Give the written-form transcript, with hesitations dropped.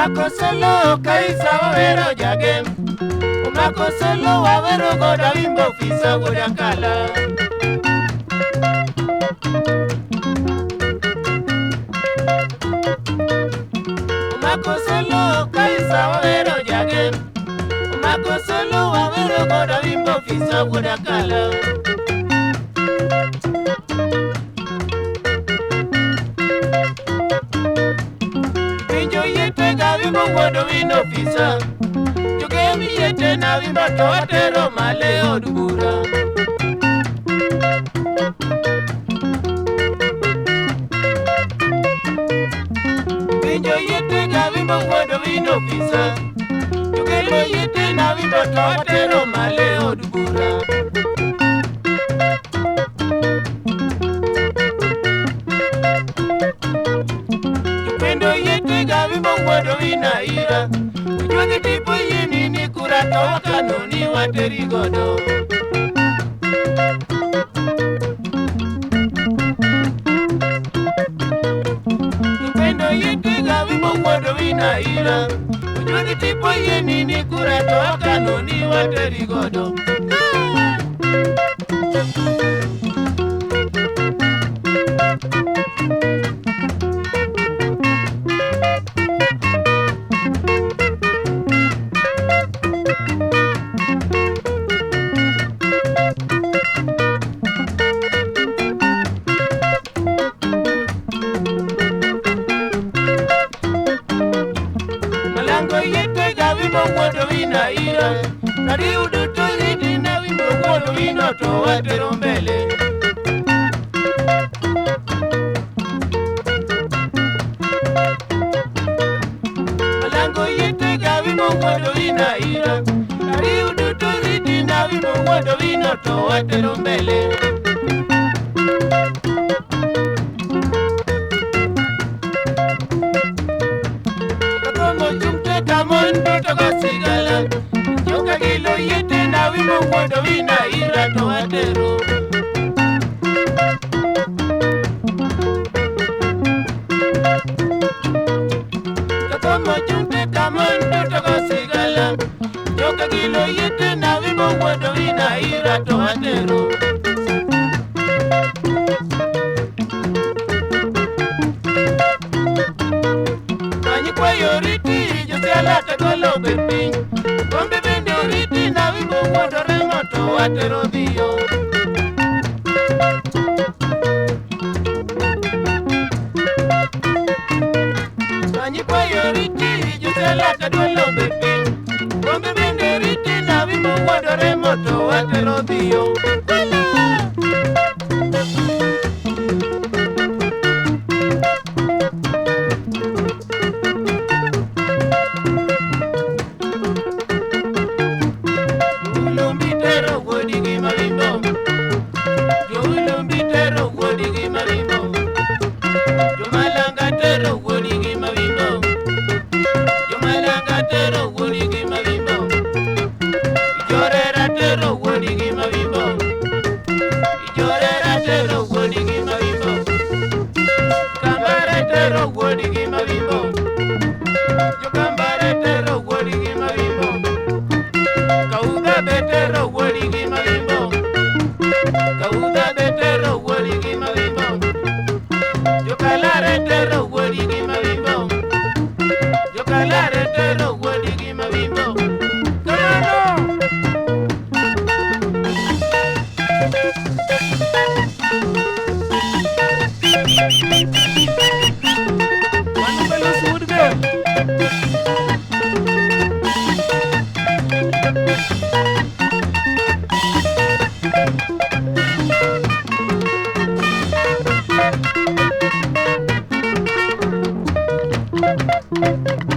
Umako solo kaisa wavero jagem. Umako solo wavero goda wimbo fisa goda kala. Umako solo kaisa wavero jagem. Umako solo wavero goda wimbo fisa goda kala. Wado wino fisa Jugemi yete na wimbo toatero male odubura Winjo yete na wimbo wado wino fisa Jugemi yete na wimbo toatero male odubura Jupendo yete ga wimbo wado wina ira Ujwangi tipo yini ni kurato wakanoni wateri godo Jupendo yete ga wimbo wado wina ira Ujwangi tipo yini ni kurato wakanoni wateri godo Malango yete ga wimbo wado wina ira Nari uduto lidi na wimbo wado wino to watero mbele Malango yete ga wimbo wado wina ira Nari uduto lidi na wimbo wado wino to watero mbele Sigala Joka kilo yete na wimbo wado wina ira to atero Kakomo chunte kamondo toka sigala Joka kilo yete na wimbo wado wina ira to atero Kanyi kwa yoriti jose alata kolo bepi Kombe bende oriti na wimbo wado remo to watero dhiyo Kanyi kwa yoriti jose alata kolo bepi Kombe bende oriti na wimbo wado remo to watero dhiyo Thank you.